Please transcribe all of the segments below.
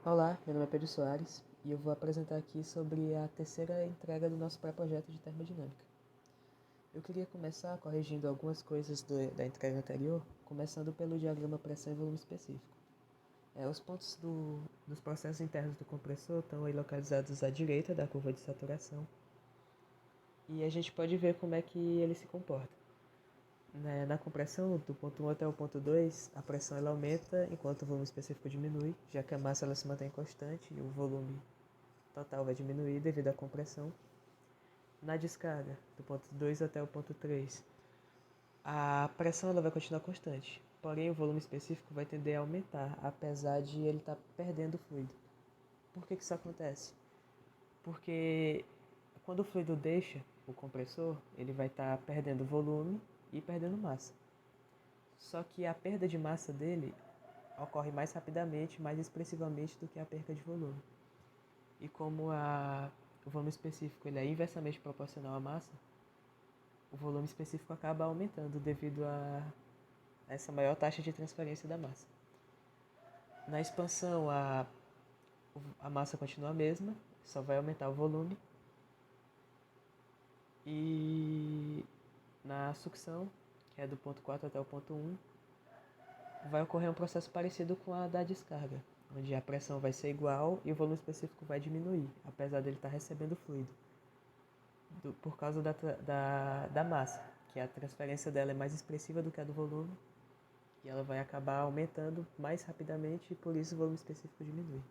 Olá, meu nome é Pedro Soares e eu vou apresentar aqui sobre a terceira entrega do nosso pré-projeto de termodinâmica. Eu queria começar corrigindo algumas coisas da entrega anterior, começando pelo diagrama pressão e volume específico. Os pontos dos processos internos do compressor estão aí localizados à direita da curva de saturação e a gente pode ver como é que ele se comporta. Na compressão, do ponto 1 até o ponto 2, a pressão ela aumenta enquanto o volume específico diminui, já que a massa ela se mantém constante e o volume total vai diminuir devido à compressão. Na descarga, do ponto 2 até o ponto 3, a pressão ela vai continuar constante, porém o volume específico vai tender a aumentar, apesar de ele estar perdendo fluido. Por que isso acontece? Porque quando o fluido deixa o compressor, ele vai estar perdendo volume e perdendo massa. Só que a perda de massa dele ocorre mais rapidamente, mais expressivamente do que a perda de volume. E como o volume específico ele é inversamente proporcional à massa, o volume específico acaba aumentando devido a essa maior taxa de transferência da massa. Na expansão, a massa continua a mesma, só vai aumentar o volume. E na sucção, que é do ponto 4 até o ponto 1, vai ocorrer um processo parecido com a da descarga, onde a pressão vai ser igual e o volume específico vai diminuir, apesar dele estar recebendo fluido, por causa da massa, que a transferência dela é mais expressiva do que a do volume, e ela vai acabar aumentando mais rapidamente e por isso o volume específico diminui.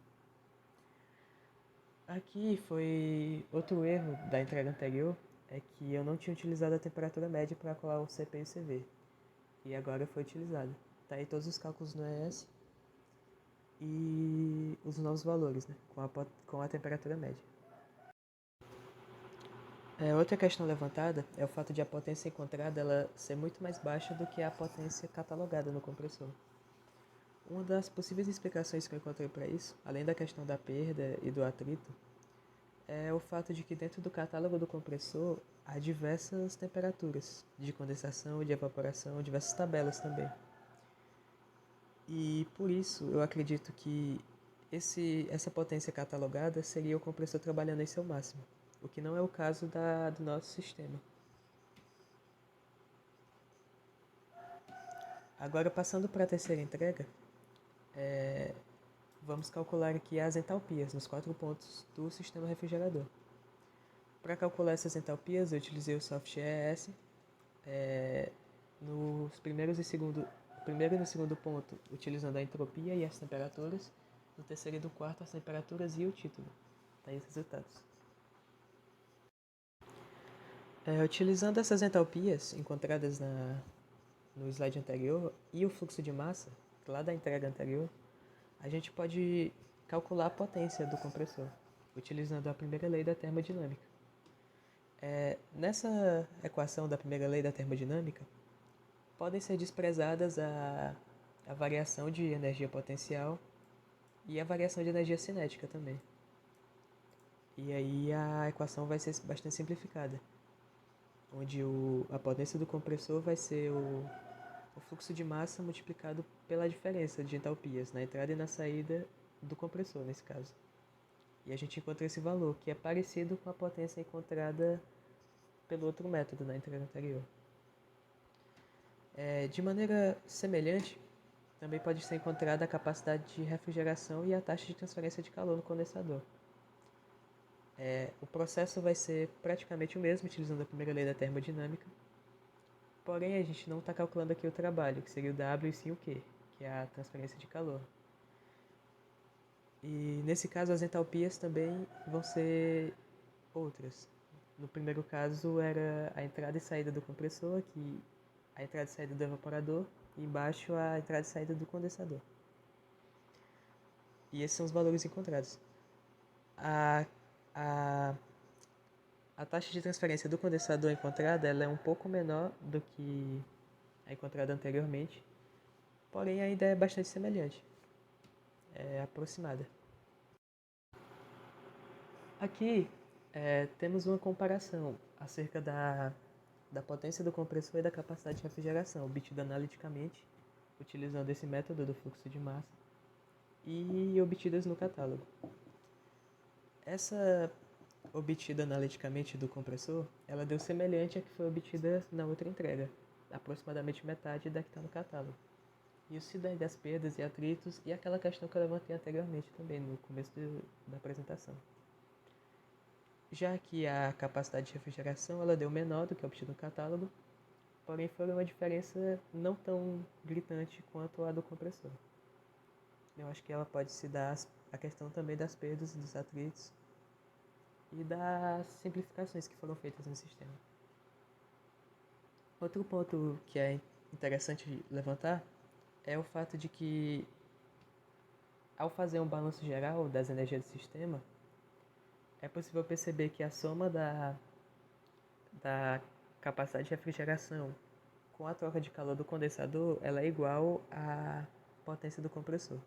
Aqui foi outro erro da entrega anterior, é que eu não tinha utilizado a temperatura média para colar o CP e o CV, e agora foi utilizado. Tá aí todos os cálculos no ES e os novos valores, né, com a temperatura média. Outra questão levantada é o fato de a potência encontrada ela ser muito mais baixa do que a potência catalogada no compressor. Uma das possíveis explicações que eu encontrei para isso, além da questão da perda e do atrito, é o fato de que dentro do catálogo do compressor há diversas temperaturas de condensação e de evaporação, diversas tabelas também. E por isso eu acredito que essa potência catalogada seria o compressor trabalhando em seu máximo, o que não é o caso do nosso sistema. Agora, passando para a terceira entrega, vamos calcular aqui as entalpias nos 4 pontos do sistema refrigerador. Para calcular essas entalpias, eu utilizei o software ES. Nos primeiro e no segundo ponto, utilizando a entropia e as temperaturas. No terceiro e no quarto, as temperaturas e o título. Tá aí os resultados. Utilizando essas entalpias encontradas no slide anterior e o fluxo de massa, lá da entrega anterior, a gente pode calcular a potência do compressor, utilizando a primeira lei da termodinâmica. Nessa equação da primeira lei da termodinâmica, podem ser desprezadas a variação de energia potencial e a variação de energia cinética também. E aí a equação vai ser bastante simplificada, onde a potência do compressor vai ser o fluxo de massa multiplicado pela diferença de entalpias na entrada e na saída do compressor, nesse caso. E a gente encontra esse valor, que é parecido com a potência encontrada pelo outro método na entrega anterior. De maneira semelhante, também pode ser encontrada a capacidade de refrigeração e a taxa de transferência de calor no condensador. O processo vai ser praticamente o mesmo, utilizando a primeira lei da termodinâmica, porém a gente não está calculando aqui o trabalho, que seria o W e sim o Q, que é a transferência de calor. E nesse caso as entalpias também vão ser outras. No primeiro caso era a entrada e saída do compressor, aqui a entrada e saída do evaporador, e embaixo a entrada e saída do condensador. E esses são os valores encontrados. A taxa de transferência do condensador encontrada ela é um pouco menor do que a encontrada anteriormente, porém ainda é bastante semelhante, é aproximada. Aqui temos uma comparação acerca da potência do compressor e da capacidade de refrigeração, obtida analiticamente, utilizando esse método do fluxo de massa, e obtidas no catálogo. Essa obtida analiticamente do compressor, ela deu semelhante à que foi obtida na outra entrega, aproximadamente metade da que está no catálogo. Isso se deve às perdas e atritos e aquela questão que eu levantei anteriormente também, no começo da apresentação. Já que a capacidade de refrigeração ela deu menor do que obtida no catálogo, porém foi uma diferença não tão gritante quanto a do compressor. Eu acho que ela pode se dar a questão também das perdas e dos atritos e das simplificações que foram feitas no sistema. Outro ponto que é interessante levantar é o fato de que, ao fazer um balanço geral das energias do sistema, é possível perceber que a soma da capacidade de refrigeração com a troca de calor do condensador ela é igual à potência do compressor.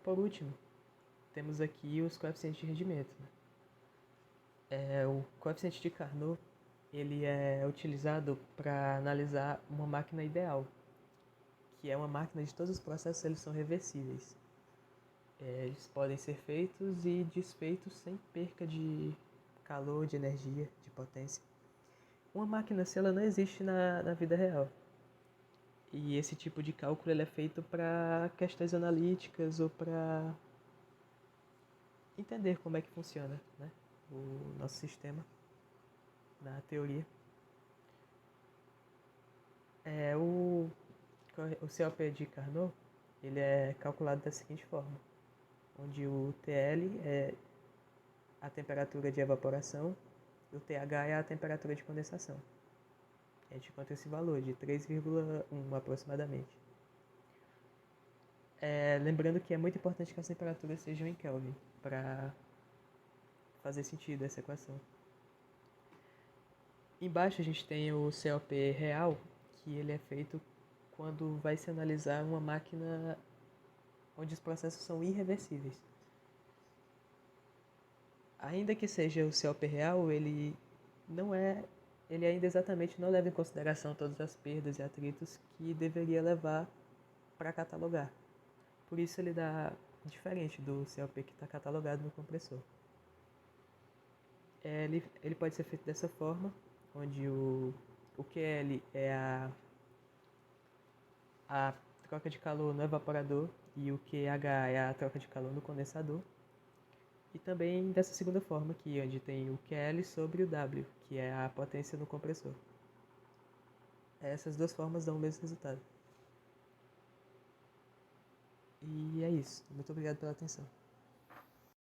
Por último, temos aqui os coeficientes de rendimento. O coeficiente de Carnot ele é utilizado para analisar uma máquina ideal, que é uma máquina de todos os processos eles são reversíveis. Eles podem ser feitos e desfeitos sem perca de calor, de energia, de potência. Uma máquina assim, ela não existe na vida real. E esse tipo de cálculo ele é feito para questões analíticas ou para entender como é que funciona, né, o nosso sistema na teoria. O COP de Carnot ele é calculado da seguinte forma, onde o TL é a temperatura de evaporação e o TH é a temperatura de condensação. A gente encontra esse valor de 3,1 aproximadamente. Lembrando que é muito importante que as temperaturas sejam em Kelvin para fazer sentido essa equação. Embaixo a gente tem o COP real, que ele é feito quando vai se analisar uma máquina onde os processos são irreversíveis. Ainda que seja o COP real, ele ainda exatamente não leva em consideração todas as perdas e atritos que deveria levar para catalogar. Por isso ele dá diferente do COP que está catalogado no compressor. Ele pode ser feito dessa forma, onde o QL é a troca de calor no evaporador e o QH é a troca de calor no condensador. E também dessa segunda forma aqui, onde tem o QL sobre o W, que é a potência no compressor. Essas duas formas dão o mesmo resultado. E é isso. Muito obrigado pela atenção.